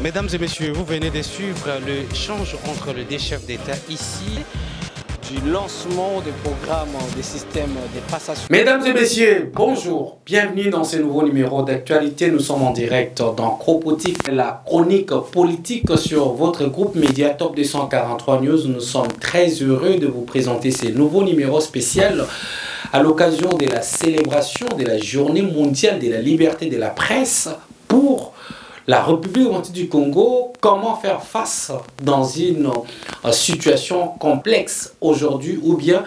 Mesdames et messieurs, vous venez de suivre l'échange entre les deux chefs d'État ici du lancement des programmes des systèmes de passation. Mesdames et messieurs, bonjour. Bienvenue dans ce nouveau numéro d'actualité. Nous sommes en direct dans Cropotique, la chronique politique sur votre groupe média Top 243 News. Nous sommes très heureux de vous présenter ce nouveau numéro spécial à l'occasion de la célébration de la Journée mondiale de la liberté de la presse pour la République du Congo. Comment faire face dans une situation complexe aujourd'hui ou bien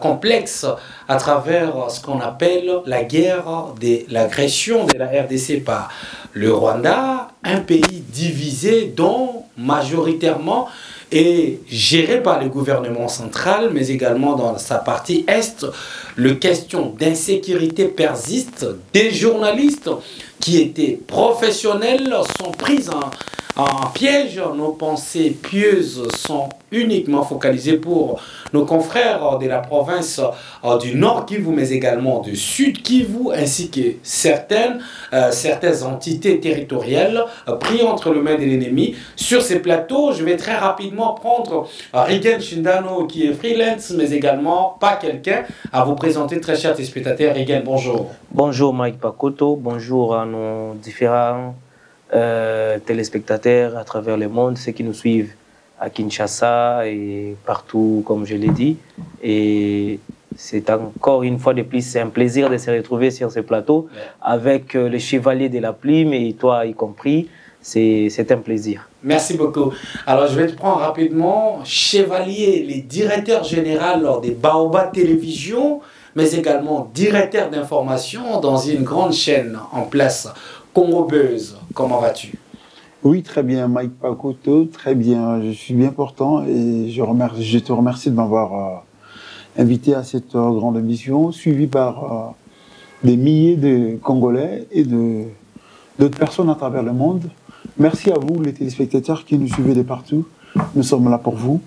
complexe à travers ce qu'on appelle la guerre de l'agression de la RDC par le Rwanda, un pays divisé dont majoritairement est géré par le gouvernement central, mais également dans sa partie est, les questions d'insécurité persistent. Des journalistes qui étaient professionnels sont pris en piège. Nos pensées pieuses sont uniquement focalisées pour nos confrères de la province du Nord Kivu, mais également du Sud Kivu, ainsi que certaines entités territoriales prises entre les mains de l'ennemi. Sur ces plateaux, je vais très rapidement prendre Rigen Shindano, qui est freelance, mais également pas quelqu'un à vous présenter, très chers téléspectateurs. Rigen, bonjour. Bonjour Mike Pakoto, bonjour à nos différents téléspectateurs à travers le monde, ceux qui nous suivent à Kinshasa et partout, comme je l'ai dit. Et c'est encore une fois de plus, c'est un plaisir de se retrouver sur ce plateau avec les chevaliers de la plume et toi y compris. C'est un plaisir. Merci beaucoup. Alors, je vais te prendre rapidement. Chevalier, les directeurs généraux des Baobab Télévision, mais également directeur d'information dans une grande chaîne en place, Congo Buzz. Comment vas-tu? Oui, très bien, Mike Pakoto, très bien. Je suis bien portant et je te remercie de m'avoir invité à cette grande émission, suivie par des milliers de Congolais et d'autres personnes à travers le monde. Merci à vous, les téléspectateurs qui nous suivez de partout. Nous sommes là pour vous.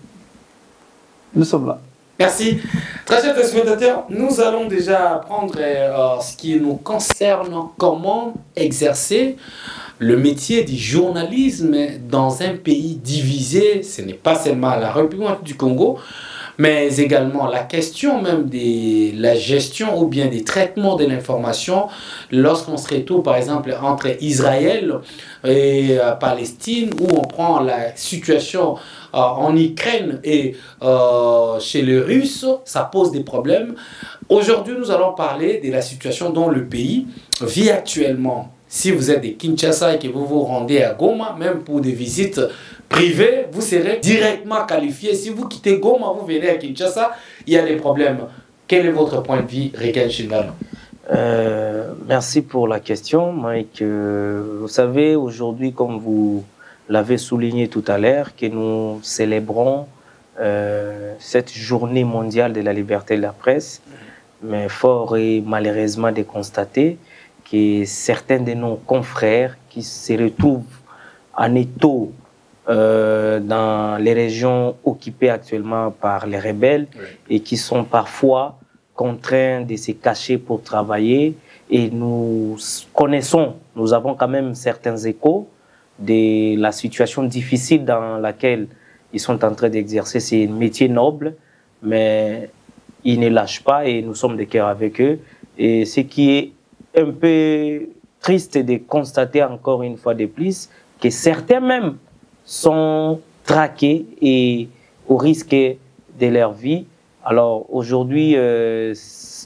Nous sommes là. Merci. Très chers téléspectateurs, nous allons déjà apprendre ce qui nous concerne, comment exercer le métier du journalisme dans un pays divisé. Ce n'est pas seulement la République du Congo, mais également la question même de la gestion ou bien des traitements de l'information lorsqu'on se retrouve par exemple entre Israël et Palestine, où on prend la situation en Ukraine et chez les Russes, ça pose des problèmes. Aujourd'hui, nous allons parler de la situation dont le pays vit actuellement. Si vous êtes de Kinshasa et que vous vous rendez à Goma, même pour des visites privées, vous serez directement qualifié. Si vous quittez Goma, vous venez à Kinshasa, il y a des problèmes. Quel est votre point de vue, Rigen Shindano? Merci pour la question, Mike. Vous savez, aujourd'hui, comme vous l'avez souligné tout à l'heure, que nous célébrons cette journée mondiale de la liberté de la presse, mais fort et malheureusement de constater que certains de nos confrères qui se retrouvent en étau dans les régions occupées actuellement par les rebelles et qui sont parfois contraints de se cacher pour travailler. Et nous connaissons, nous avons quand même certains échos de la situation difficile dans laquelle ils sont en train d'exercer ces métiers nobles, mais ils ne lâchent pas et nous sommes de cœur avec eux. Et ce qui est un peu triste de constater encore une fois de plus que certains même sont traqués et au risque de leur vie. Alors aujourd'hui,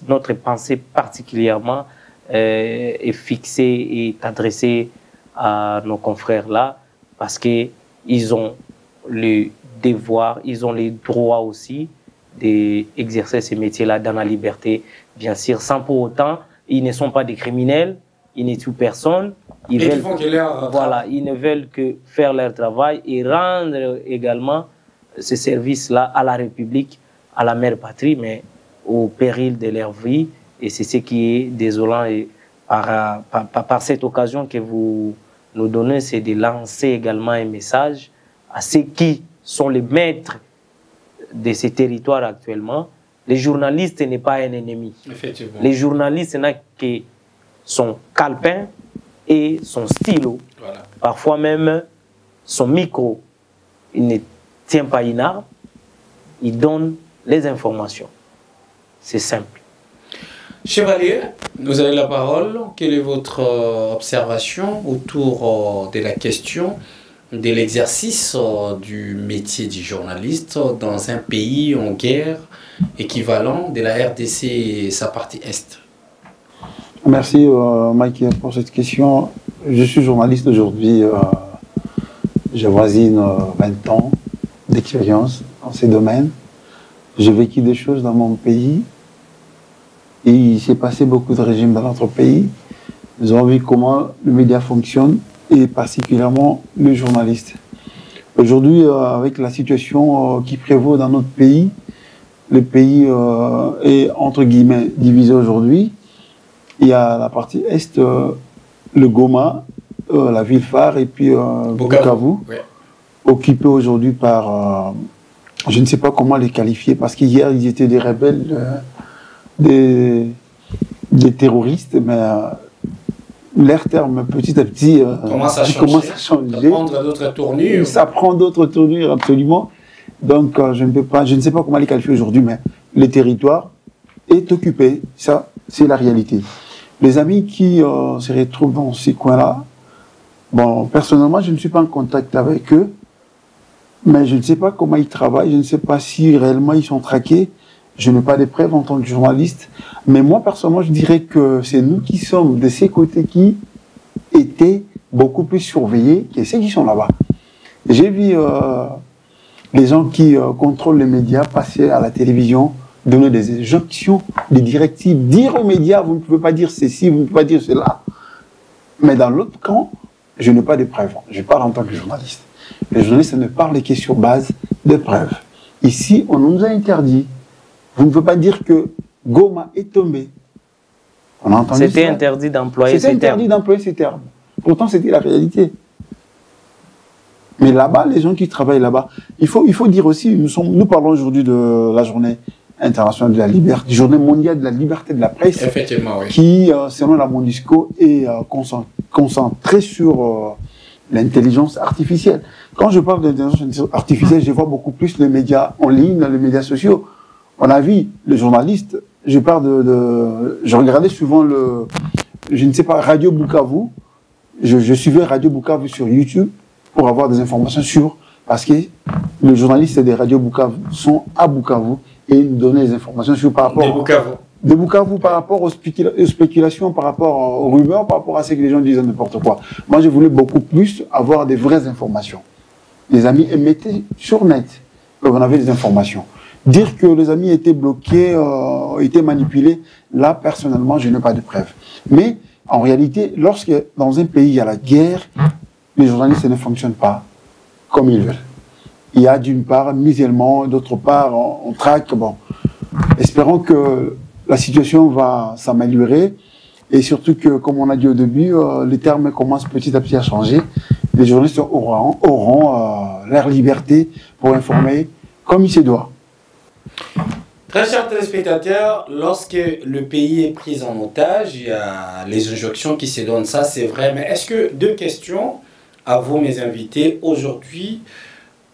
notre pensée particulièrement est fixée et adressée à nos confrères là, parce qu'ils ont le devoir, ils ont les droits aussi d'exercer ces métiers-là dans la liberté, bien sûr, sans pour autant, ils ne sont pas des criminels, ils ne tuent personne, ils ne veulent que faire leur travail et rendre également ce service-là à la République, à la mère patrie, mais au péril de leur vie. Et c'est ce qui est désolant. Et par cette occasion que vous nous donnez, c'est de lancer également un message à ceux qui sont les maîtres de ces territoires actuellement. Les journalistes n'est pas un ennemi. Les journalistes n'ont que son calepin et son stylo. Voilà. Parfois même, son micro, il ne tient pas une arme, il donne les informations. C'est simple. Chevalier, vous avez la parole. Quelle est votre observation autour de la question de l'exercice du métier du journaliste dans un pays en guerre équivalent de la RDC et sa partie Est? Merci Mike pour cette question. Je suis journaliste aujourd'hui. J'avoisine 20 ans d'expérience dans ces domaines. J'ai vécu des choses dans mon pays. Et il s'est passé beaucoup de régimes dans notre pays. Nous avons vu comment le média fonctionne et particulièrement le journaliste. Aujourd'hui, avec la situation qui prévaut dans notre pays, le pays est entre guillemets divisé aujourd'hui. Il y a la partie Est, le Goma, la ville phare, et puis Bukavu, ouais. Occupé aujourd'hui par, je ne sais pas comment les qualifier, parce qu'hier ils étaient des rebelles, des terroristes, mais leur terme petit à petit commence à changer, prendre d'autres tournures. Ça prend d'autres tournures, absolument. Donc je ne sais pas comment les qualifier aujourd'hui, mais le territoire est occupé, ça c'est la réalité. Les amis qui se retrouvent dans ces coins-là, bon, personnellement je ne suis pas en contact avec eux, mais je ne sais pas comment ils travaillent, je ne sais pas si réellement ils sont traqués. Je n'ai pas de preuves en tant que journaliste, mais moi personnellement je dirais que c'est nous qui sommes de ces côtés qui étaient beaucoup plus surveillés que ceux qui sont là-bas. J'ai vu les gens qui contrôlent les médias passer à la télévision, donner des injonctions, des directives, dire aux médias vous ne pouvez pas dire ceci, vous ne pouvez pas dire cela. Mais dans l'autre camp, je n'ai pas de preuves. Je parle en tant que journaliste. Les journalistes ne parlent que sur base de preuves. Ici, on nous a interdit. Vous ne pouvez pas dire que Goma est tombé. On a entendu ça. C'était interdit d'employer ces termes. C'était interdit d'employer ces termes. Pourtant, c'était la réalité. Mais là-bas, les gens qui travaillent là-bas, il faut dire aussi, nous parlons aujourd'hui de la journée internationale de la liberté, journée mondiale de la liberté de la presse, effectivement, oui. Qui, selon la Mondisco, est concentrée sur l'intelligence artificielle. Quand je parle d'intelligence artificielle, je vois beaucoup plus les médias en ligne, les médias sociaux. On a vu les journalistes, je regardais souvent je ne sais pas, Radio Bukavu, je suivais Radio Bukavu sur YouTube pour avoir des informations parce que les journalistes des Radio Bukavu sont à Bukavu et ils nous donnaient des informations par rapport de Bukavu par rapport aux spéculations, par rapport aux rumeurs, par rapport à ce que les gens disent n'importe quoi. Moi, je voulais beaucoup plus avoir des vraies informations. Les amis mettaient sur net que on avait des informations. Dire que les amis étaient bloqués, étaient manipulés, là, personnellement, je n'ai pas de preuves. Mais, en réalité, lorsque dans un pays, il y a la guerre, les journalistes ne fonctionnent pas comme ils veulent. Il y a d'une part musulmans, d'autre part, on traque. Bon, espérons que la situation va s'améliorer et surtout que, comme on a dit au début, les termes commencent petit à petit à changer. Les journalistes auront leur liberté pour informer comme il se doit. Très chers téléspectateurs, lorsque le pays est pris en otage, il y a les injonctions qui se donnent, ça c'est vrai. Mais est-ce que, deux questions à vous mes invités, aujourd'hui,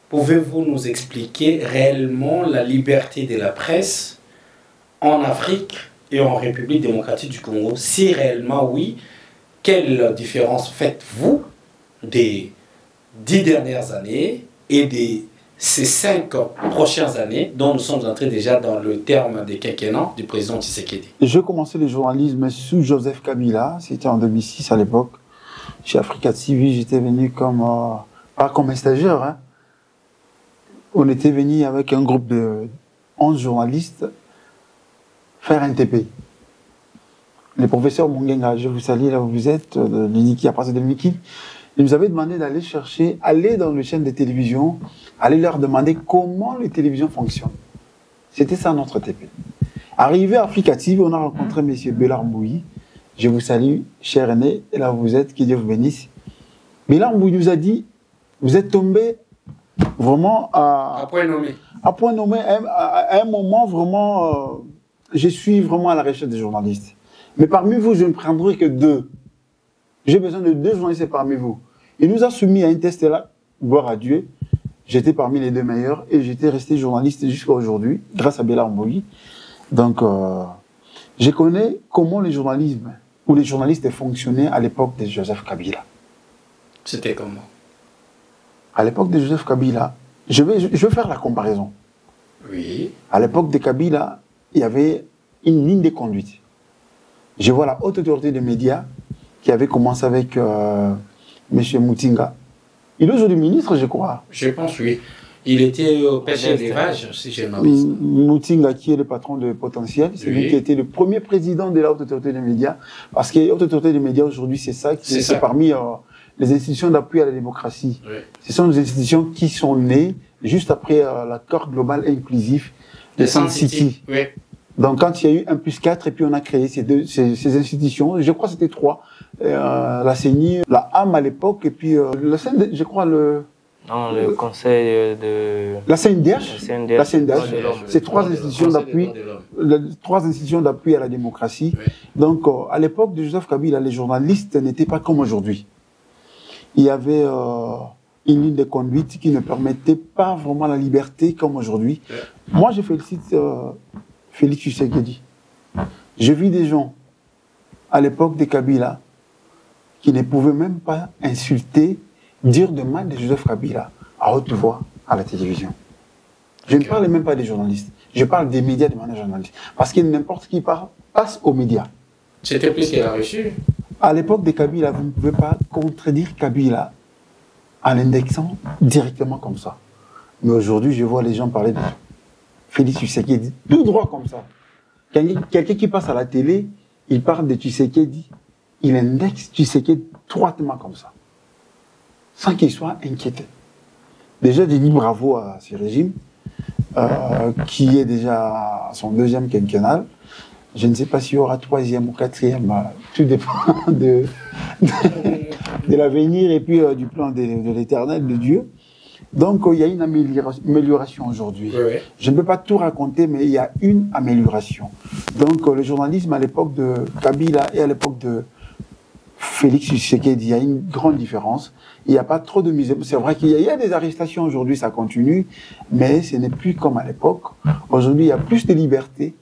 pouvez-vous nous expliquer réellement la liberté de la presse en Afrique et en République démocratique du Congo? Si réellement oui, quelle différence faites-vous des 10 dernières années et des ces 5 prochaines années, dont nous sommes entrés déjà dans le terme des quinquennats du président Tshisekedi? J'ai commencé le journalisme sous Joseph Kabila, c'était en 2006 à l'époque. Chez Africa TV, j'étais venu pas comme un stagiaire. Hein. On était venu avec un groupe de 11 journalistes faire un TP. Le professeur Mongenga, je vous salue là où vous êtes, de l'UNIKI, à partir de l'UNIKI. Ils nous avaient demandé d'aller chercher, aller dans les chaînes de télévision, aller leur demander comment les télévisions fonctionnent. C'était ça notre TP. Arrivé à Africa TV, on a rencontré M. Bélard Mbouyi. Je vous salue, cher aîné, et là où vous êtes, que Dieu vous bénisse. Bélard Mbouyi nous a dit, vous êtes tombé vraiment à point nommé. À point nommé, à un moment vraiment, je suis vraiment à la recherche des journalistes. Mais parmi vous, je ne prendrai que 2. J'ai besoin de 2 journalistes parmi vous. Il nous a soumis à un test là, gloire à Dieu, j'étais parmi les 2 meilleurs et j'étais resté journaliste jusqu'à aujourd'hui, grâce à Bella Mbogui. Donc, je connais comment le journalisme ou les journalistes fonctionnaient à l'époque de Joseph Kabila. C'était comment? À l'époque de Joseph Kabila, je vais faire la comparaison. Oui. À l'époque de Kabila, il y avait une ligne de conduite. Je vois la haute autorité des médias qui avait commencé avec M. Moutinga. Il est aujourd'hui ministre, je crois. Je pense, oui. Il était au pêche et élevage, si je m'abuse. Moutinga, qui est le patron de Potentiel, c'est lui qui était le premier président de la haute autorité des médias. Parce que la haute autorité des médias aujourd'hui, c'est ça, c'est parmi les institutions d'appui à la démocratie. Oui. Ce sont des institutions qui sont nées juste après l'accord global et inclusif de Sun City. Oui. Donc, quand il y a eu 1+4, et puis on a créé ces institutions, je crois que c'était 3, la CENI, la AM à l'époque, et puis le CNDH, je crois Non, le conseil de... La CNDH, c'est 3 institutions d'appui, 3 institutions d'appui à la démocratie. Oui. Donc, à l'époque de Joseph Kabila, les journalistes n'étaient pas comme aujourd'hui. Il y avait une ligne de conduite qui ne permettait pas vraiment la liberté comme aujourd'hui. Oui. Moi, je félicite Félix Tshisekedi. J'ai vu des gens, à l'époque de Kabila, qui ne pouvaient même pas insulter, dire de mal de Joseph Kabila à haute voix à la télévision. Je ne parle même pas des journalistes. Je parle des médias de manière journaliste. Parce que n'importe qui passe aux médias. C'était plus qu'il a reçu. À l'époque de Kabila, vous ne pouvez pas contredire Kabila en l'indexant directement comme ça. Mais aujourd'hui, je vois les gens parler de Félix Tshisekedi, tout droit comme ça. Quelqu'un qui passe à la télé, il parle de Tshisekedi, il indexe Tshisekedi droitement comme ça, sans qu'il soit inquiété. Déjà, je dis bravo à ce régime, qui est déjà à son 2e quinquennal. Je ne sais pas s'il y aura 3e ou 4e, tout dépend de l'avenir et puis du plan de l'Éternel, de Dieu. Donc, il y a une amélioration aujourd'hui. Oui. Je ne peux pas tout raconter, mais il y a une amélioration. Donc, le journalisme à l'époque de Kabila et à l'époque de Félix Tshisekedi, il y a une grande différence. Il n'y a pas trop de misère. C'est vrai qu'il y a des arrestations aujourd'hui, ça continue, mais ce n'est plus comme à l'époque. Aujourd'hui, il y a plus de liberté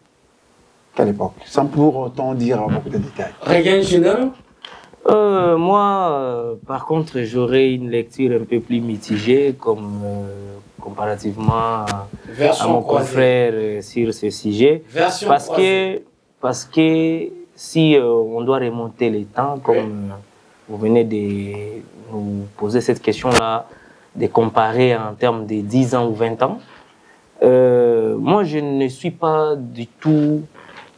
qu'à l'époque, sans pour autant dire beaucoup de détails. Regain général? Moi, par contre, j'aurais une lecture un peu plus mitigée, comparativement à mon confrère sur ce sujet. Parce que si on doit remonter les temps, comme vous venez de nous poser cette question-là, de comparer en termes de 10 ans ou 20 ans, moi, je ne suis pas du tout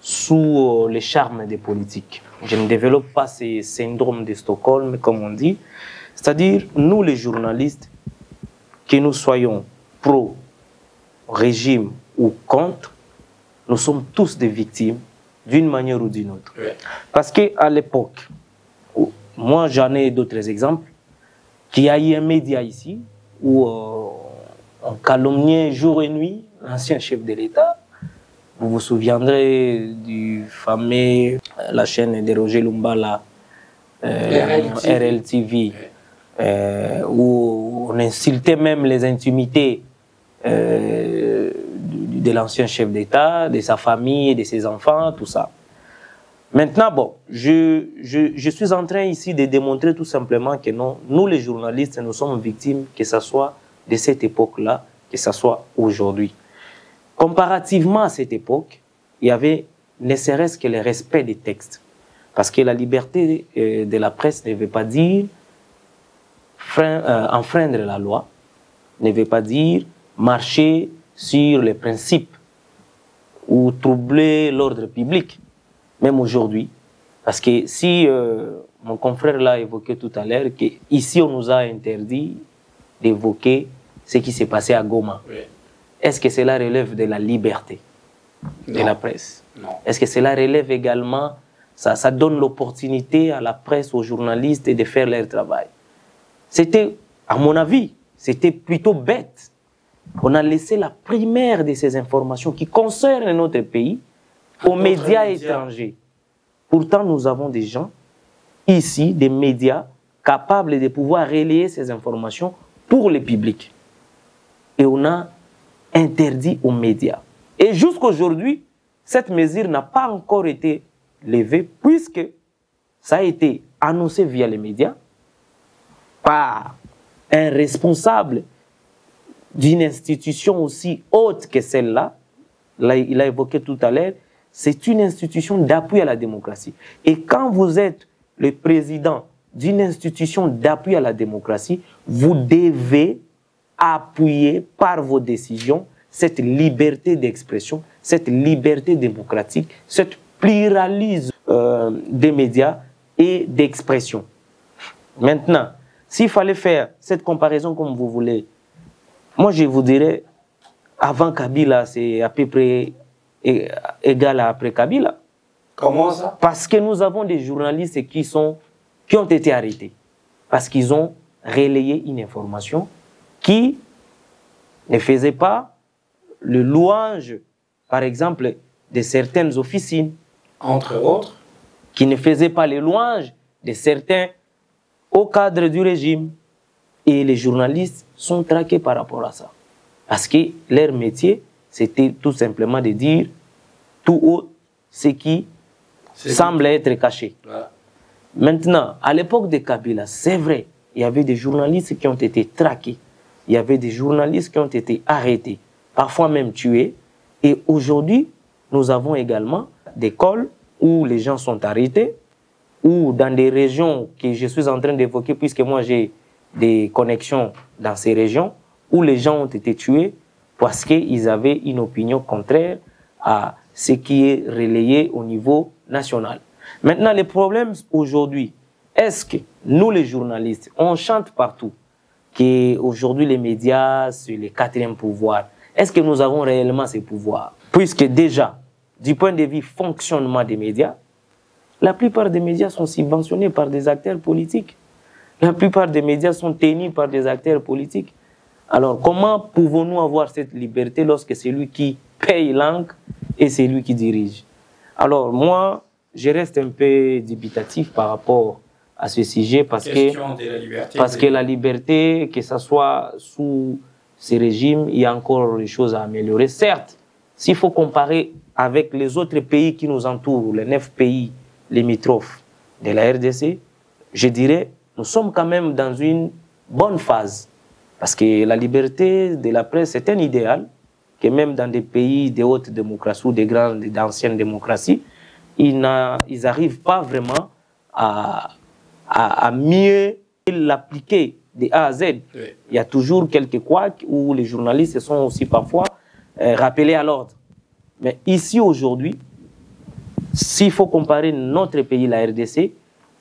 sous les charmes des politiques. Je ne développe pas ce syndrome de Stockholm, comme on dit. C'est-à-dire, nous les journalistes, que nous soyons pro-régime ou contre, nous sommes tous des victimes d'une manière ou d'une autre. Oui. Parce qu'à l'époque, moi j'en ai d'autres exemples, qu'il y a eu un média ici où on calomniait jour et nuit l'ancien chef de l'État. Vous vous souviendrez du fameux, la chaîne de Roger Lumbala, RLTV, où on insultait même les intimités de l'ancien chef d'État, de sa famille, de ses enfants, tout ça. Maintenant, bon, je suis en train ici de démontrer tout simplement que non, nous les journalistes, nous sommes victimes, que ce soit de cette époque-là, que ce soit aujourd'hui. Comparativement à cette époque, il y avait ne serait-ce que le respect des textes. Parce que la liberté de la presse ne veut pas dire enfreindre la loi, ne veut pas dire marcher sur les principes ou troubler l'ordre public, même aujourd'hui. Parce que si mon confrère l'a évoqué tout à l'heure, qu'ici on nous a interdit d'évoquer ce qui s'est passé à Goma. Oui. Est-ce que cela relève de la liberté de la presse? Est-ce que cela relève également, ça donne l'opportunité à la presse, aux journalistes de faire leur travail? C'était, à mon avis, c'était plutôt bête. On a laissé la primaire de ces informations qui concernent notre pays aux médias étrangers. Pourtant, nous avons des gens ici, des médias, capables de pouvoir relayer ces informations pour le public. Et on a interdit aux médias. Et jusqu'aujourd'hui, cette mesure n'a pas encore été levée puisque ça a été annoncé via les médias par un responsable d'une institution aussi haute que celle-là. Là, il a évoqué tout à l'heure, c'est une institution d'appui à la démocratie. Et quand vous êtes le président d'une institution d'appui à la démocratie, vous devez appuyer par vos décisions cette liberté d'expression, cette liberté démocratique, cette pluralisme des médias et d'expression. Maintenant, s'il fallait faire cette comparaison comme vous voulez, moi je vous dirais, avant Kabila, c'est à peu près égal à après Kabila. Comment ça? Parce que nous avons des journalistes qui ont été arrêtés. Parce qu'ils ont relayé une information qui ne faisait pas le louange, par exemple, de certaines officines. Entre autres? Qui ne faisait pas le louange de certains hauts cadres du régime. Et les journalistes sont traqués par rapport à ça. Parce que leur métier, c'était tout simplement de dire tout haut ce qui semble être caché. Voilà. Maintenant, à l'époque de Kabila, c'est vrai, il y avait des journalistes qui ont été traqués. Il y avait des journalistes qui ont été arrêtés, parfois même tués. Et aujourd'hui, nous avons également des cols où les gens sont arrêtés, ou dans des régions que je suis en train d'évoquer, puisque moi j'ai des connexions dans ces régions, où les gens ont été tués parce qu'ils avaient une opinion contraire à ce qui est relayé au niveau national. Maintenant, le problème aujourd'hui, est-ce que nous les journalistes, on chante partout qu'aujourd'hui les médias, c'est le quatrième pouvoir. Est-ce que nous avons réellement ces pouvoirs? Puisque déjà, du point de vue fonctionnement des médias, la plupart des médias sont subventionnés par des acteurs politiques. La plupart des médias sont tenus par des acteurs politiques. Alors, comment pouvons-nous avoir cette liberté lorsque c'est lui qui paye l'encre et c'est lui qui dirige? Alors, moi, je reste un peu dubitatif par rapport à ce sujet parce que la liberté, que ce soit sous ces régimes, il y a encore des choses à améliorer. Certes, s'il faut comparer avec les autres pays qui nous entourent, les 9 pays limitrophes de la RDC, je dirais, nous sommes quand même dans une bonne phase. Parce que la liberté de la presse est un idéal que même dans des pays de haute démocratie ou d'anciennes démocraties, ils n'arrivent pas vraiment à mieux l'appliquer de A à Z. Oui. Il y a toujours quelques couacs où les journalistes sont aussi parfois rappelés à l'ordre. Mais ici, aujourd'hui, s'il faut comparer notre pays, la RDC,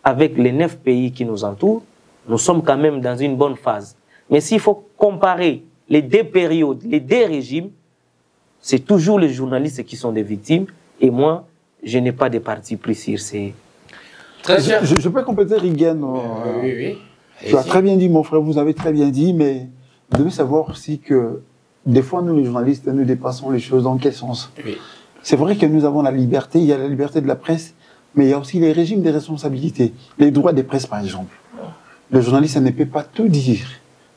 avec les 9 pays qui nous entourent, nous sommes quand même dans une bonne phase. Mais s'il faut comparer les 2 périodes, les 2 régimes, c'est toujours les journalistes qui sont des victimes. Et moi, je n'ai pas de parti pris sur ces... Très bien. Je peux compléter, Rigen. Oui, oui. Tu as très bien dit, mon frère, vous avez très bien dit, mais vous devez savoir aussi que des fois, nous, les journalistes, nous dépassons les choses. Dans quel sens? Oui. C'est vrai que nous avons la liberté, il y a la liberté de la presse, mais il y a aussi les régimes des responsabilités. Les droits des presses, par exemple. Le journaliste ne peut pas tout dire.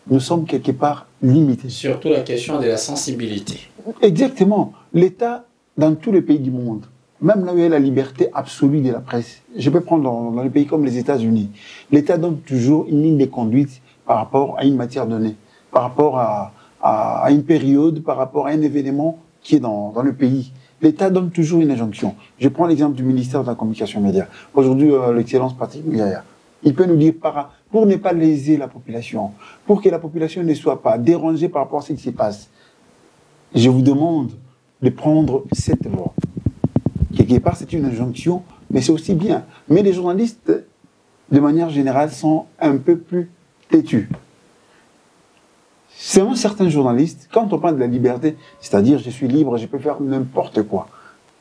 Nous sommes quelque part limités. Surtout la question de la sensibilité. Exactement. L'État, dans tous les pays du monde, même là où il y a la liberté absolue de la presse, je peux prendre dans les pays comme les États-Unis, l'État donne toujours une ligne de conduite par rapport à une matière donnée, par rapport à une période, par rapport à un événement qui est dans le pays. L'État donne toujours une injonction. Je prends l'exemple du ministère de la Communication Média. Aujourd'hui, l'excellence Patrick Muyaya, il peut nous dire, pour ne pas léser la population, pour que la population ne soit pas dérangée par rapport à ce qui se passe, je vous demande de prendre cette voie. Quelque part, c'est une injonction, mais c'est aussi bien. Mais les journalistes, de manière générale, sont un peu plus têtus. C'est un certain journaliste, quand on parle de la liberté, c'est-à-dire je suis libre, je peux faire n'importe quoi.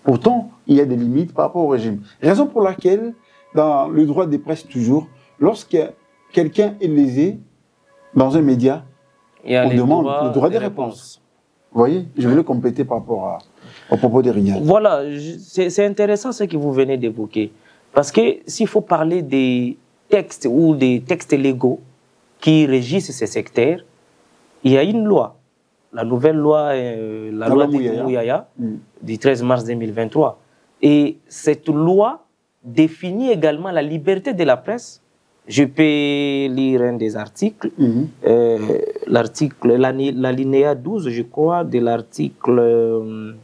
Pourtant, il y a des limites par rapport au régime. Raison pour laquelle, dans le droit des presses toujours, lorsque quelqu'un est lésé dans un média, on demande le droit des réponses. Vous voyez, je voulais compléter par rapport au propos de Rigen. Voilà, c'est intéressant ce que vous venez d'évoquer. Parce que s'il faut parler des textes ou des textes légaux qui régissent ces secteurs, il y a une loi, la nouvelle loi, la loi de Mouyaya, du 13 mars 2023. Et cette loi définit également la liberté de la presse. Je peux lire un des articles, l'alinéa 12, je crois, de l'article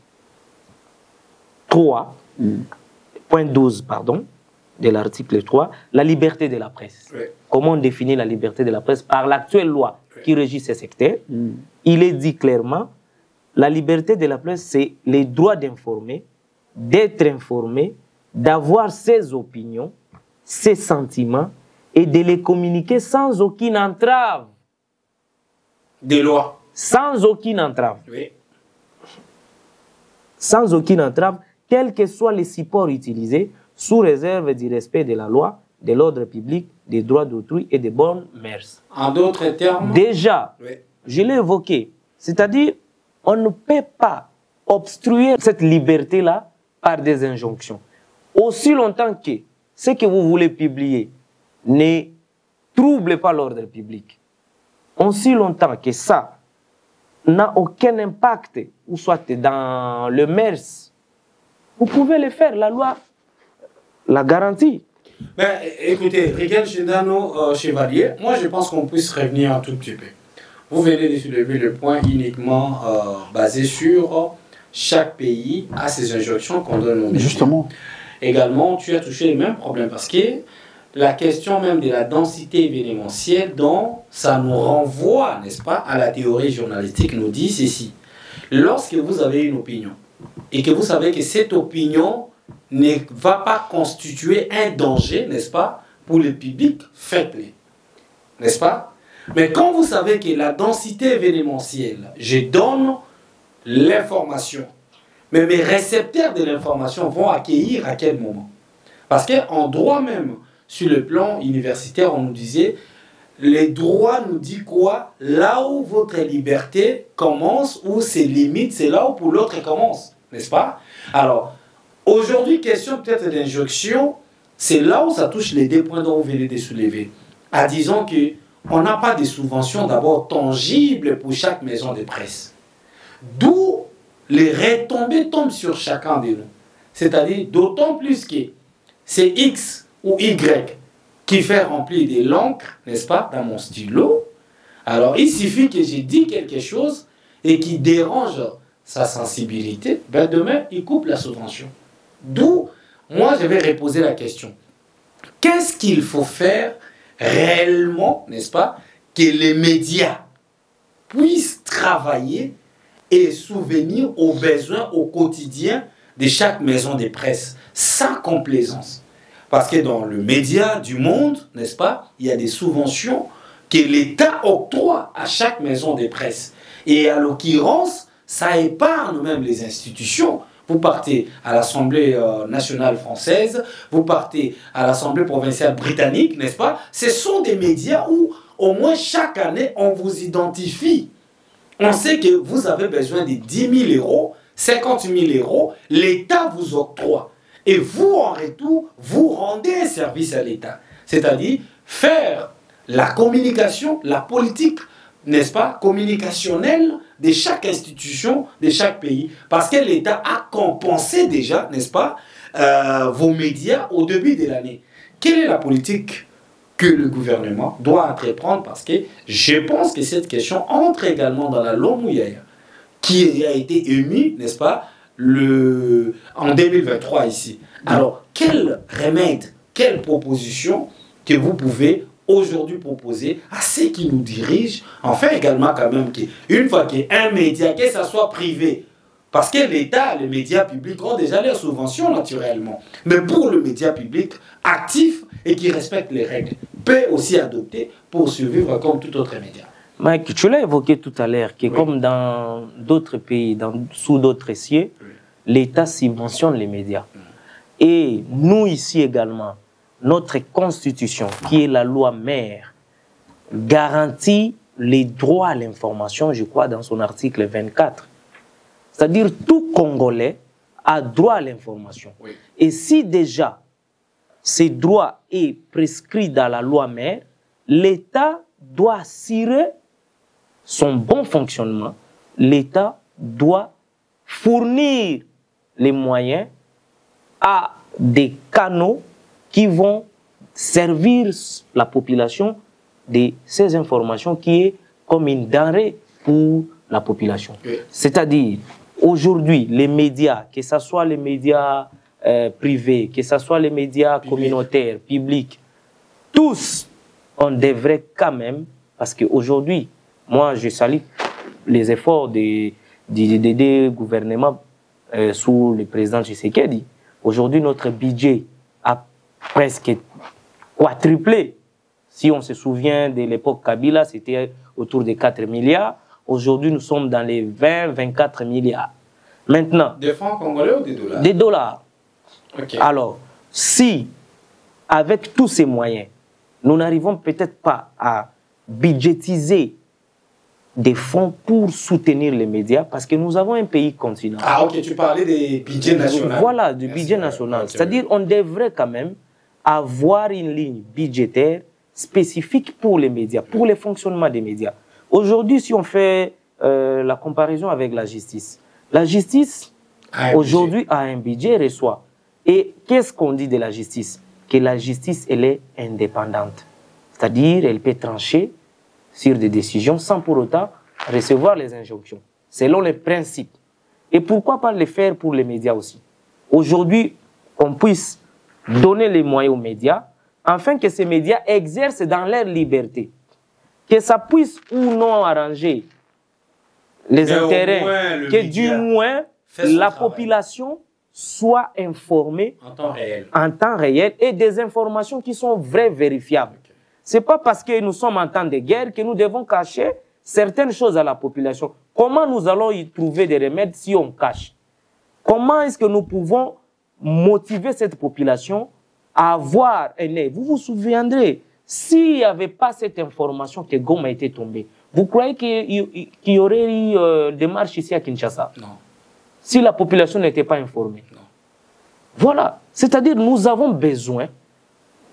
3, point 12, pardon, de l'article 3, la liberté de la presse. Oui. Comment on définit la liberté de la presse? Par l'actuelle loi qui régit ce secteur, il est dit clairement, la liberté de la presse, c'est les droits d'informer, d'être informé, d'avoir ses opinions, ses sentiments, et de les communiquer sans aucune entrave. Des lois. Sans aucune entrave. Oui. Sans aucune entrave, quels que soient les supports utilisés, sous réserve du respect de la loi, de l'ordre public, des droits d'autrui et des bonnes mœurs. En d'autres termes... Déjà, oui, je l'ai évoqué, c'est-à-dire on ne peut pas obstruer cette liberté-là par des injonctions. Aussi longtemps que ce que vous voulez publier ne trouble pas l'ordre public, aussi longtemps que ça n'a aucun impact, ou soit dans le MERS, vous pouvez le faire, la loi la garantit. Ben, écoutez, Rigel Chédano Chevalier, moi je pense qu'on puisse revenir un tout petit peu. Vous venez de soulever le point uniquement basé sur chaque pays a ses injonctions qu'on donne aux médias. Justement. Également, tu as touché les mêmes problèmes parce que la question même de la densité événementielle, dont ça nous renvoie, n'est-ce pas, à la théorie journalistique, nous dit ceci. Lorsque vous avez une opinion et que vous savez que cette opinion ne va pas constituer un danger, n'est-ce pas, pour le public, faites-le. N'est-ce pas? Mais quand vous savez que la densité événementielle, je donne l'information, mais mes récepteurs de l'information vont accueillir à quel moment? Parce qu'en droit même, sur le plan universitaire, on nous disait, les droits nous disent quoi? Là où votre liberté commence, où ses limites, c'est là où pour l'autre commence. N'est-ce pas? Alors, aujourd'hui, question peut-être d'injonction, c'est là où ça touche les deux points dont vous venez de soulever. À disons qu'on n'a pas de subventions d'abord tangibles pour chaque maison de presse. D'où les retombées tombent sur chacun de nous. C'est-à-dire d'autant plus que c'est X ou Y qui fait remplir de l'encre, n'est-ce pas, dans mon stylo. Alors il suffit que j'ai dit quelque chose et qui dérange sa sensibilité, ben demain il coupe la subvention. D'où, moi je vais reposer la question. Qu'est-ce qu'il faut faire réellement, n'est-ce pas, que les médias puissent travailler et souvenir aux besoins au quotidien de chaque maison de presse, sans complaisance. Parce que dans le média du monde, n'est-ce pas, il y a des subventions que l'État octroie à chaque maison de presse. Et à l'occurrence, ça épargne même les institutions. Vous partez à l'Assemblée nationale française, vous partez à l'Assemblée provinciale britannique, n'est-ce pas? Ce sont des médias où, au moins chaque année, on vous identifie. On sait que vous avez besoin de 10 000 euros, 50 000 euros, l'État vous octroie. Et vous, en retour, vous rendez un service à l'État. C'est-à-dire faire la communication, la politique, n'est-ce pas, communicationnelle de chaque institution, de chaque pays. Parce que l'État a compensé déjà, n'est-ce pas, vos médias au début de l'année. Quelle est la politique que le gouvernement doit entreprendre? Parce que je pense que cette question entre également dans la loi Mouyaya, qui a été émise, n'est-ce pas, en 2023 ici. Alors, quel remède, quelle proposition que vous pouvez aujourd'hui proposer à ceux qui nous dirigent, enfin également quand même, une fois qu'il y a un média, que ce soit privé, parce que l'État, les médias publics ont déjà leurs subventions naturellement, mais pour le média public actif et qui respecte les règles, peut aussi adopter pour survivre comme tout autre média. Mike, tu l'as évoqué tout à l'heure, que oui, comme dans d'autres pays, sous d'autres cieux, oui, l'État subventionne les médias. Et nous ici également, notre constitution, qui est la loi mère, garantit les droits à l'information, je crois, dans son article 24. C'est-à-dire tout Congolais a droit à l'information. Oui. Et si déjà ces droits est prescrit dans la loi mère, l'État doit assurer son bon fonctionnement, l'État doit fournir les moyens à des canaux qui vont servir la population de ces informations qui est comme une denrée pour la population. Oui. C'est-à-dire, aujourd'hui, les médias, que ce soit les médias privés, que ce soit les médias communautaires, publics, tous, on devrait quand même, parce qu'aujourd'hui, moi, je salue les efforts des gouvernements sous le président Tshisekedi. Aujourd'hui, notre budget a presque quadruplé. Si on se souvient de l'époque Kabila, c'était autour de 4 milliards. Aujourd'hui, nous sommes dans les 20-24 milliards. Maintenant... Des francs congolais ou des dollars? Des dollars. Okay. Alors, si, avec tous ces moyens, nous n'arrivons peut-être pas à budgétiser des fonds pour soutenir les médias, parce que nous avons un pays continent. Ah, ok, tu parlais des budgets nationaux. Voilà, du budget national. Okay. C'est-à-dire qu'on devrait quand même avoir une ligne budgétaire spécifique pour les médias, pour le fonctionnement des médias. Aujourd'hui, si on fait la comparaison avec la justice aujourd'hui a un budget, reçoit. Et qu'est-ce qu'on dit de la justice? Que la justice, elle est indépendante. C'est-à-dire, elle peut trancher sur des décisions sans pour autant recevoir les injonctions, selon les principes. Et pourquoi pas le faire pour les médias aussi? Aujourd'hui, qu'on puisse donner les moyens aux médias, afin que ces médias exercent dans leur liberté. Que ça puisse ou non arranger les intérêts, que du moins la population soit informée en temps réel et des informations qui sont vraies, vérifiables. Okay. Ce n'est pas parce que nous sommes en temps de guerre que nous devons cacher certaines choses à la population. Comment nous allons y trouver des remèdes si on cache? Comment est-ce que nous pouvons motiver cette population à avoir un œil? Vous vous souviendrez, s'il n'y avait pas cette information que Goma était tombé, vous croyez qu'il y aurait eu des marches ici à Kinshasa? Non. Si la population n'était pas informée. Non. Voilà. C'est-à-dire nous avons besoin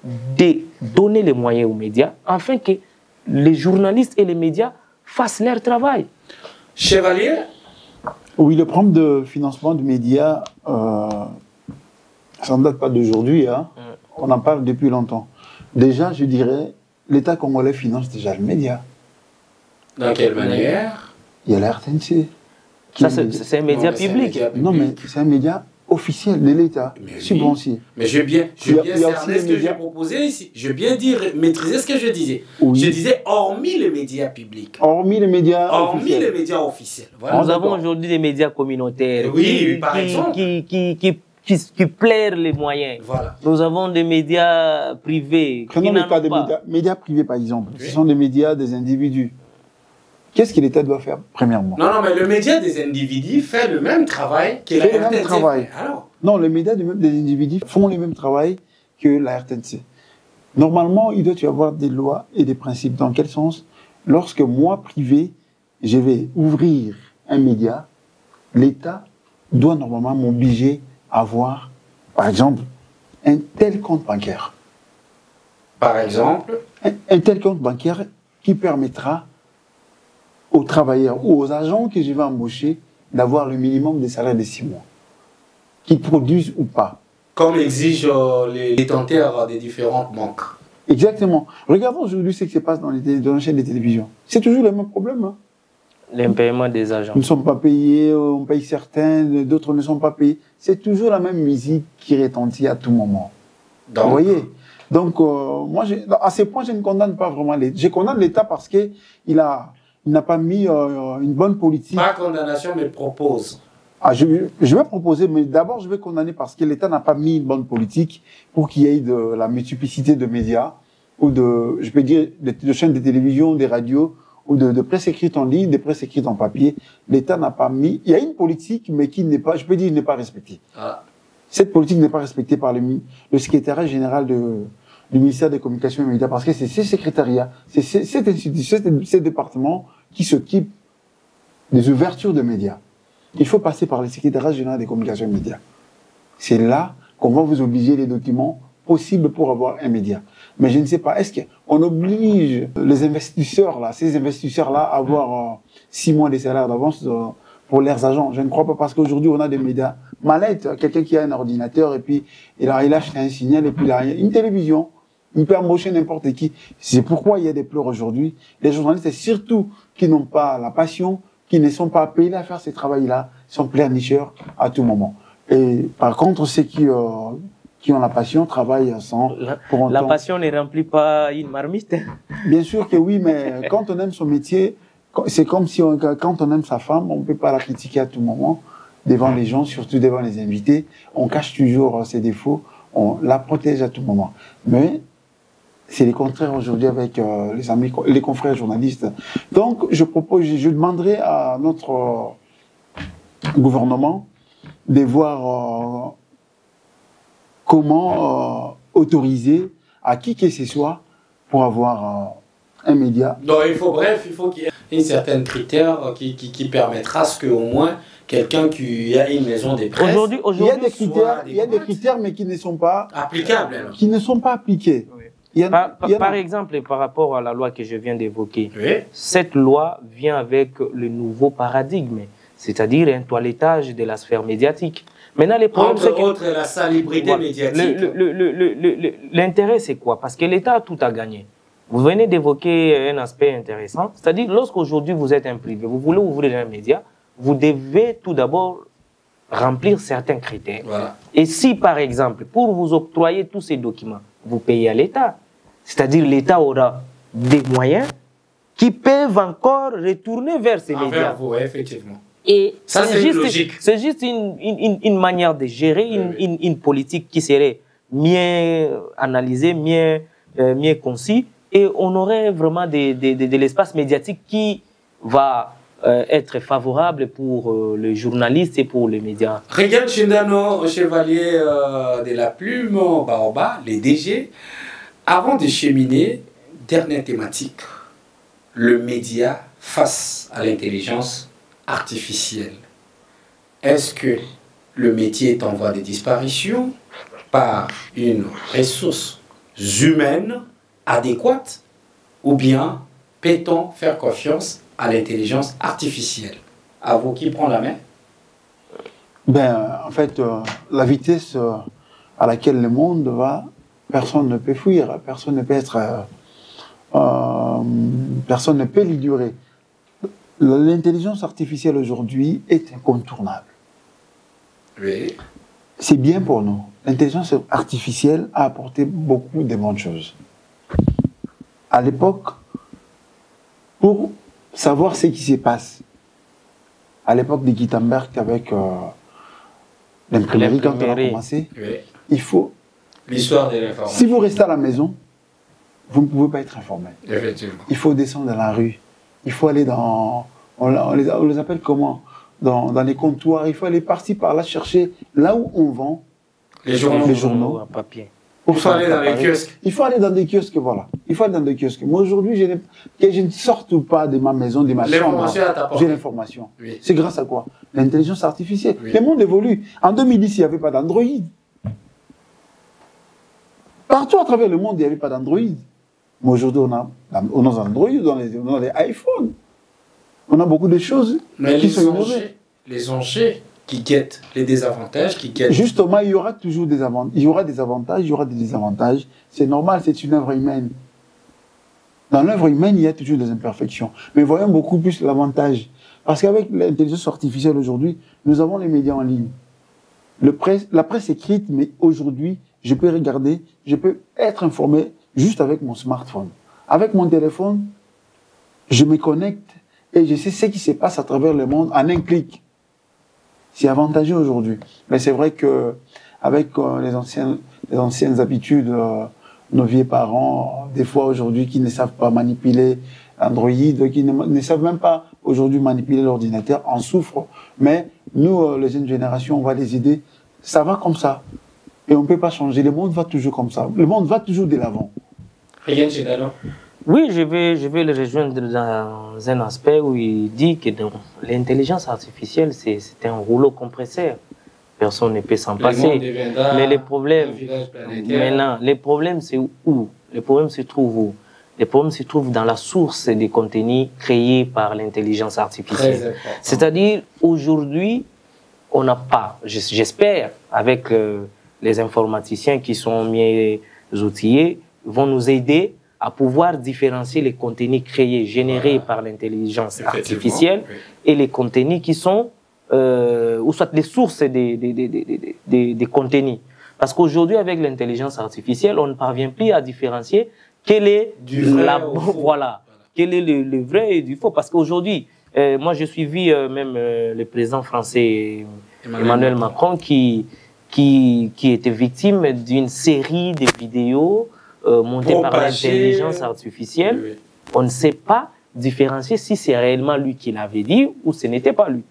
de donner les moyens aux médias afin que les journalistes et les médias fassent leur travail. Chevalier? Oui, le problème de financement des médias, ça ne date pas d'aujourd'hui. Hein. On en parle depuis longtemps. Déjà, je dirais, l'État congolais finance déjà le média. Dans quelle manière? Il y a la RTNC. Ça, c'est un média public. Non, mais c'est un média officiel de l'État, subventionné. Mais je veux bien cerner ce que j'ai proposé ici. Je veux bien dire, maîtriser ce que je disais. Oui. Je disais hormis les médias publics. Hormis les médias officiels. Les médias officiels. Voilà. Nous avons aujourd'hui des médias communautaires par exemple. qui plairent les moyens. Voilà. Nous avons des médias privés. Prenons le cas des médias privés, par exemple. Oui. Ce sont des médias des individus. Qu'est-ce que l'État doit faire, premièrement? Non, mais le média des individus fait le même travail que la RTNC. Non, les médias des individus font le même travail que la RTNC. Normalement, il doit y avoir des lois et des principes. Dans quel sens? Lorsque moi, privé, je vais ouvrir un média, l'État doit normalement m'obliger à avoir, par exemple, un tel compte bancaire. Par exemple? Un tel compte bancaire qui permettra aux travailleurs ou aux agents que je vais embaucher d'avoir le minimum des salaires de 6 mois, qu'ils produisent ou pas. Comme exigent les détenteurs des différentes banques. Exactement. Regardons aujourd'hui ce qui se passe dans les chaînes de télévision. C'est toujours le même problème. Hein. L'impaiement des agents. Nous ne sommes pas payés, on paye certains, d'autres ne sont pas payés. C'est toujours la même musique qui retentit à tout moment. Donc, vous voyez? Donc, moi, à ce point, je ne condamne pas vraiment l'État. Je condamne l'État parce qu'il n'a pas mis une bonne politique. Pas condamnation, mais propose. Ah, je vais proposer, mais d'abord je vais condamner parce que l'État n'a pas mis une bonne politique pour qu'il y ait de la multiplicité de médias ou je peux dire, de chaînes de télévision, des radios ou de presse écrite en ligne, des presses écrites en papier. L'État n'a pas mis. Il y a une politique, mais qui n'est pas, je peux dire, n'est pas respectée. Ah. Cette politique n'est pas respectée par le secrétariat général du ministère des Communications et des Médias parce que c'est ces secrétariats, c'est cette institution, ces départements qui s'occupent des ouvertures de médias. Il faut passer par le secrétariat général des Communications et des Médias. C'est là qu'on va vous obliger les documents possible pour avoir un média. Mais je ne sais pas, est-ce qu'on oblige les investisseurs, là, ces investisseurs-là, à avoir 6 mois de salaire d'avance pour leurs agents? Je ne crois pas, parce qu'aujourd'hui, on a des médias mallettes, quelqu'un qui a un ordinateur et puis il achète un signal et puis il a une télévision. Il peut embaucher n'importe qui. C'est pourquoi il y a des pleurs aujourd'hui. Les journalistes, et surtout qui n'ont pas la passion, qui ne sont pas payés à faire ce travail-là, sont pleurnicheurs à tout moment. Et par contre, ceux qui ont la passion travaillent sans... La passion ne remplit pas une marmite. Bien sûr que oui, mais quand on aime son métier, c'est comme si quand on aime sa femme, on ne peut pas la critiquer à tout moment devant les gens, surtout devant les invités. On cache toujours ses défauts, on la protège à tout moment. Mais c'est le contraire aujourd'hui avec les amis, les confrères journalistes. Donc, je demanderai à notre gouvernement de voir comment autoriser à qui que ce soit pour avoir un média. Donc, il faut qu'il y ait une certaine critère qui permettra ce qu'au moins quelqu'un qui a une maison des presse... Aujourd'hui, il y a des critères, mais qui ne sont pas applicables. Qui ne sont pas appliqués. Oui. Par exemple, par rapport à la loi que je viens d'évoquer, oui, cette loi vient avec le nouveau paradigme, c'est-à-dire un toilettage de la sphère médiatique. Maintenant, les problèmes, entre autres, la salubrité médiatique. L'intérêt, c'est quoi? Parce que l'État a tout à gagner. Vous venez d'évoquer un aspect intéressant, c'est-à-dire lorsqu'aujourd'hui vous êtes un privé, vous voulez ouvrir un média, vous devez tout d'abord remplir certains critères. Voilà. Et si, par exemple, pour vous octroyer tous ces documents, vous payez à l'État, c'est-à-dire l'État aura des moyens qui peuvent encore retourner vers ces médias. Vous, effectivement. Et ça, c'est logique. C'est juste une manière de gérer une politique qui serait mieux analysée, mieux conçue, et on aurait vraiment de l'espace médiatique qui va être favorable pour les journalistes et pour les médias. Regan Chindano, chevalier de la plume, Baoba, les DG. Avant de cheminer, dernière thématique, le média face à l'intelligence artificielle. Est-ce que le métier est en voie de disparition par une ressource humaine adéquate, ou bien peut-on faire confiance à l'intelligence artificielle? À vous, qui prend la main? En fait, la vitesse à laquelle le monde va, personne ne peut fuir, personne ne peut personne ne peut l'ignorer. L'intelligence artificielle aujourd'hui est incontournable. Oui. C'est bien pour nous. L'intelligence artificielle a apporté beaucoup de bonnes choses. À l'époque, pour savoir ce qui se passe, à l'époque de Gutenberg avec l'imprimerie, quand on a commencé, oui, il faut... L'histoire de l'information. Si vous restez à la maison, vous ne pouvez pas être informé. Effectivement. Il faut descendre dans la rue. Il faut aller dans... On les appelle comment? Dans les comptoirs. Il faut aller par-ci, par-là, chercher là où on vend les journaux à papier. Il faut aller dans les kiosques. Il faut aller dans des kiosques, voilà. Il faut aller dans des kiosques. Moi, aujourd'hui, je ne sorte pas de ma maison, de ma chambre. J'ai l'information. Oui. C'est grâce à quoi? L'intelligence artificielle. Oui. Le monde évolue. En 2010, il n'y avait pas d'Android. Partout à travers le monde, il n'y avait pas d'Android. Mais aujourd'hui, on a Android, on a les iPhones. On a beaucoup de choses qui sont innovées. Les enjeux qui guettent les désavantages, qui guettent... Justement, il y aura toujours des avantages. Il y aura des avantages, il y aura des désavantages. C'est normal, c'est une œuvre humaine. Dans l'œuvre humaine, il y a toujours des imperfections. Mais voyons beaucoup plus l'avantage. Parce qu'avec l'intelligence artificielle aujourd'hui, nous avons les médias en ligne. La presse écrite, mais aujourd'hui, je peux regarder, je peux être informé juste avec mon smartphone. Avec mon téléphone, je me connecte et je sais ce qui se passe à travers le monde en un clic. C'est avantageux aujourd'hui. Mais c'est vrai que avec les anciennes habitudes, nos vieux parents, des fois aujourd'hui, qui ne savent pas manipuler Android, qui ne savent même pas aujourd'hui manipuler l'ordinateur, en souffrent. Mais nous, les jeunes générations, on va les aider. Ça va comme ça. Et on ne peut pas changer. Le monde va toujours comme ça. Le monde va toujours de l'avant. Rien, Chindano. Oui, je vais le rejoindre dans un aspect où il dit que l'intelligence artificielle, c'est un rouleau compresseur. personne ne peut s'en passer. Mais les problèmes, maintenant, les problèmes, c'est où? Les problèmes se trouvent où? Les problèmes se trouvent dans la source des contenus créés par l'intelligence artificielle. C'est-à-dire, aujourd'hui, on n'a pas, j'espère, avec les informaticiens qui sont mieux outillés, vont nous aider à pouvoir différencier les contenus créés, générés par l'intelligence artificielle et les contenus qui sont, ou soit les sources des contenus. Parce qu'aujourd'hui, avec l'intelligence artificielle, on ne parvient plus à différencier quel est quel est le vrai et du faux. Parce qu'aujourd'hui, moi, j'ai suivi même le président français Emmanuel Macron qui était victime d'une série de vidéos montées par l'intelligence artificielle. Oui. On ne sait pas différencier si c'est réellement lui qui l'avait dit ou ce n'était pas lui.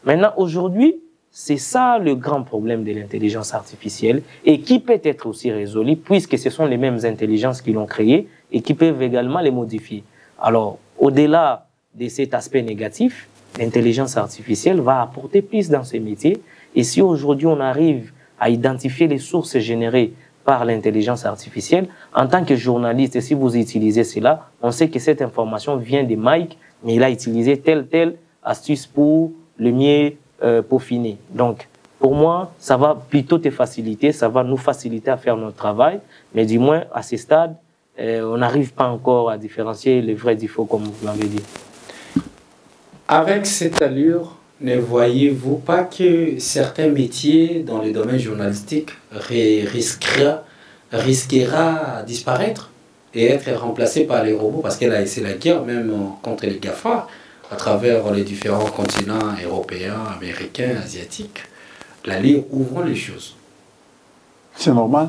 Maintenant, aujourd'hui, c'est ça le grand problème de l'intelligence artificielle et qui peut être aussi résolu puisque ce sont les mêmes intelligences qui l'ont créé et qui peuvent également les modifier. Alors, au-delà de cet aspect négatif, l'intelligence artificielle va apporter plus dans ces métiers. Et si aujourd'hui on arrive à identifier les sources générées par l'intelligence artificielle, en tant que journaliste, et si vous utilisez cela, on sait que cette information vient de Mike, mais il a utilisé telle astuce pour le mieux peaufiner. Donc, pour moi, ça va plutôt te faciliter, ça va nous faciliter à faire notre travail, mais du moins, à ce stade, on n'arrive pas encore à différencier le vrai du faux, comme vous l'avez dit. Avec cette allure, ne voyez-vous pas que certains métiers dans le domaine journalistique risquera à disparaître et être remplacés par les robots? Parce que là, c'est la guerre même contre les GAFA à travers les différents continents européens, américains, asiatiques. L'allure ouvre les choses. C'est normal.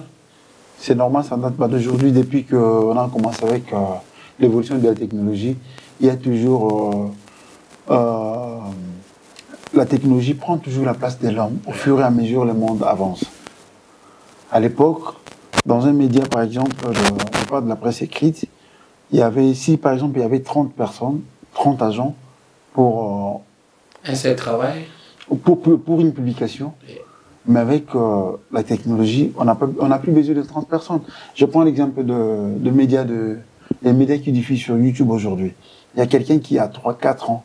C'est normal, ça ne date pas d'aujourd'hui. Depuis qu'on a commencé avec l'évolution de la technologie, il y a toujours... la technologie prend toujours la place de l'homme. Au fur et à mesure, le monde avance. À l'époque, dans un média, par exemple, je parle de la presse écrite, il y avait ici, par exemple, il y avait 30 personnes, 30 agents pour... un seul travail pour une publication. Mais avec la technologie, on n'a plus besoin de 30 personnes. Je prends l'exemple des médias qui diffusent sur YouTube aujourd'hui. Il y a quelqu'un qui a 3-4 ans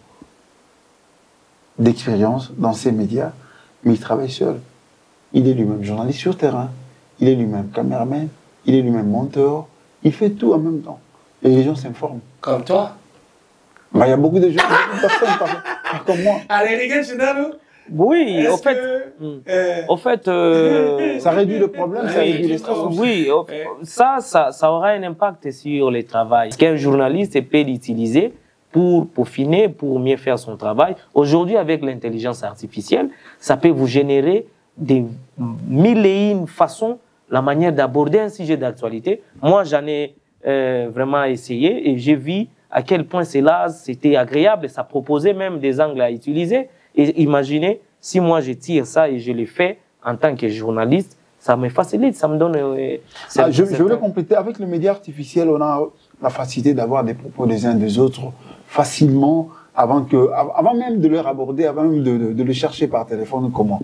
d'expérience dans ces médias, mais il travaille seul. Il est lui-même journaliste sur terrain, il est lui-même caméraman, il est lui-même monteur, il fait tout en même temps. Et les gens s'informent. Comme toi? Bah, il y a beaucoup de gens, beaucoup de personnes pas comme moi. Allez, les gars, oui, au fait, ça réduit le problème, ça réduit les stress. Oui, ça aura un impact sur le travail. Qu'un journaliste peut l'utiliser pour peaufiner, pour mieux faire son travail. Aujourd'hui, avec l'intelligence artificielle, ça peut vous générer des mille et une façons, la manière d'aborder un sujet d'actualité. Moi, j'en ai vraiment essayé et j'ai vu à quel point c'était agréable et ça proposait même des angles à utiliser. Et imaginez, si moi je tire ça et je le fais en tant que journaliste, ça me facilite, ça me donne... je voulais compléter, avec le média artificiel, on a la facilité d'avoir des propos des uns des autres facilement, avant même de leur aborder, avant même de le chercher par téléphone, comment.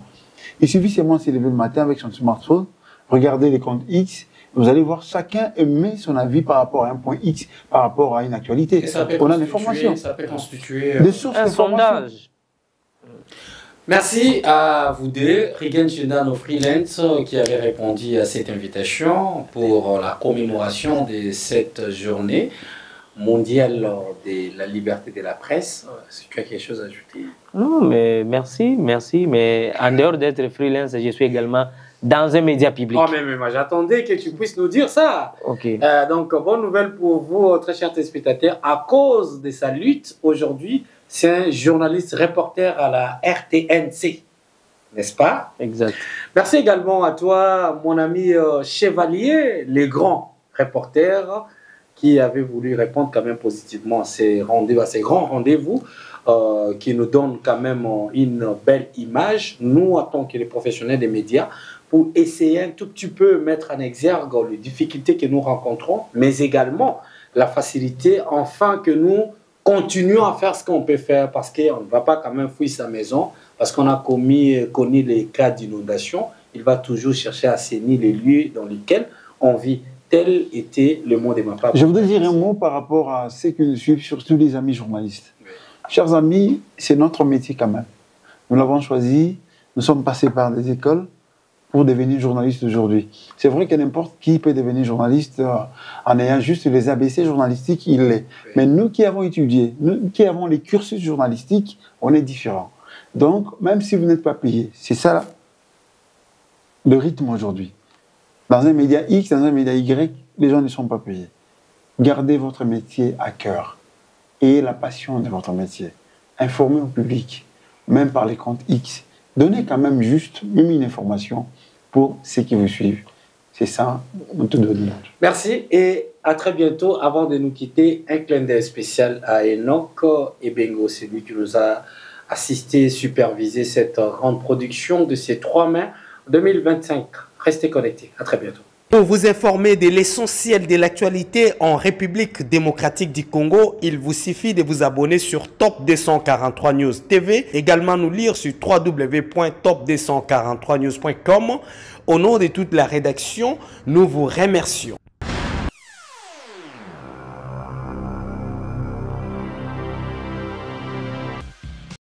Il suffit seulement de se lever le matin avec son smartphone, regarder les comptes X, vous allez voir, chacun émet son avis par rapport à un point X, par rapport à une actualité. On a des formations. Ça peut constituer des sources un sondage. Merci à vous deux, Rigen Chendano Freelance, qui avait répondu à cette invitation pour la commémoration de cette journée mondiale de la liberté de la presse. Est-ce que tu as quelque chose à ajouter? Non, mais merci. Mais en dehors d'être freelance, je suis également dans un média public. Oh, mais moi, j'attendais que tu puisses nous dire ça. Ok. Donc, bonne nouvelle pour vous, très chers téléspectateurs. À cause de sa lutte aujourd'hui, c'est un journaliste reporter à la RTNC, n'est-ce pas? Exact. Merci également à toi, mon ami Chevalier, le grand reporter, qui avait voulu répondre quand même positivement à ces grands rendez-vous, qui nous donnent quand même une belle image, nous, en tant que les professionnels des médias, pour essayer un tout petit peu mettre en exergue les difficultés que nous rencontrons, mais également la facilité, enfin, que nous continuons à faire ce qu'on peut faire parce qu'on ne va pas quand même fuir sa maison, parce qu'on a connu les cas d'inondation. Il va toujours chercher à assainir les lieux dans lesquels on vit. Tel était le mot de ma part. Je voudrais dire un mot par rapport à ceux qui nous suivent, surtout les amis journalistes. Oui. Chers amis, c'est notre métier quand même. Nous l'avons choisi, nous sommes passés par des écoles pour devenir journaliste aujourd'hui. C'est vrai que n'importe qui peut devenir journaliste en ayant juste les ABC journalistiques, il l'est. Oui. Mais nous qui avons étudié, nous qui avons les cursus journalistiques, on est différents. Donc, même si vous n'êtes pas payé, c'est ça le rythme aujourd'hui. Dans un média X, dans un média Y, les gens ne sont pas payés. Gardez votre métier à cœur. Ayez la passion de votre métier. Informez au public, même par les comptes X. Donnez quand même juste une information pour ceux qui vous suivent. C'est ça, on te donne. Merci et à très bientôt. Avant de nous quitter, un clin d'œil spécial à Enoch Ebengo. C'est lui qui nous a assisté, supervisé cette grande production de ces 3 mai 2025. Restez connectés. À très bientôt. Pour vous informer de l'essentiel de l'actualité en République démocratique du Congo, il vous suffit de vous abonner sur Top 243 News TV. Également nous lire sur www.top243news.com. Au nom de toute la rédaction, nous vous remercions.